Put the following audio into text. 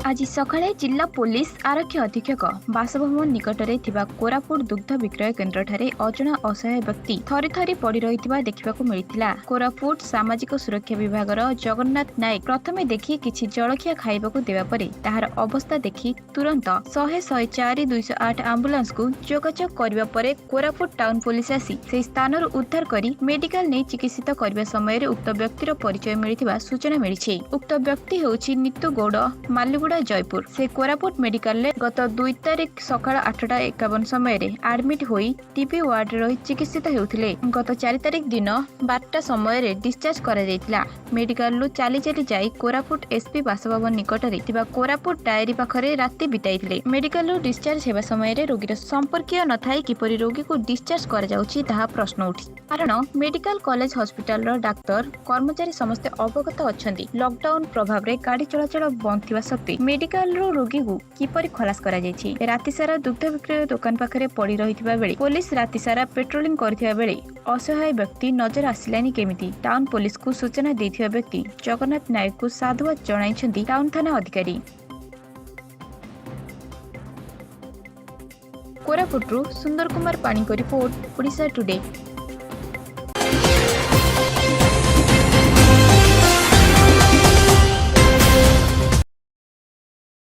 आज सकाळे जिला पुलिस आरक्षी अधीक्षक बासभवन निकटरे थिबा कोरापुट दुग्ध विक्रय केन्द्र ठारे अजणा असहाय व्यक्ति थरी थरी पड़ी रहिथिबा देखिबाकू मिलिथिला। कोरापुट सामाजिक सुरक्षा विभागर जगन्नाथ नायक प्रथमे देखि किछि जलखिया खाइबाकू देबा परे ताहार अवस्था देखि तुरंत 100 208 एम्बुलेंस को जोगाजोग करबा परे कोरापुट टाउन पुलिस आसी से स्थान उद्धार करी मेडिकल नै चिकित्सित करबा समय उक्त व्यक्तिर परिचय मिलिथिबा सूचना मिलिछि। उक्त व्यक्ति होछि नितू गौड़ मालुगुड़ा जयपुर। से कोरापुट मेडिकल ले गत 2 तारिख सकाळ 8:51 समय एडमिट होई टीबी वार्ड रही चिकित्सित हेउथिले। गत 4 तारिख दिन 12टा समय डिस्चार्ज करा जायतिला। मेडिकल लु चाली चाली जाई कोरापुट एसपी बासभवन निकटरे थिबा कोरापुट डायरी पाखरे राति बिताइथिले। मेडिकल लु डिस्चार्ज हेबा समय रोगीर संपर्कीय नथाई किपरि रोगी को डिस्चार्ज करा जाउछि ताहा प्रश्न उठी। कारण मेडिकल कॉलेज हॉस्पिटल रो डाक्टर कर्मचारी समस्त अवगत अछंती। लॉकडाउन प्रभाव रे गाड़ी चलाचल बंद थिबा सत्वे मेडिकल रो रोगी को किपरि खलास करा जायछि। राति सारा दुग्ध विक्रय दुकान पाखरे पड़ी रहिथिबा बेले पुलिस राति सारा पेट्रोलिंग करथिबा बेले असहाय व्यक्ति नजर आसिलानी केमिति टाउन पुलिस को सूचना देथिबा व्यक्ति जगन्नाथ नायक को साधुवाद जणाइछंती टाउन थाना अधिकारी। कोरापुटरू सुंदर कुमार पाणी को रिपोर्ट ओडिशा टुडे।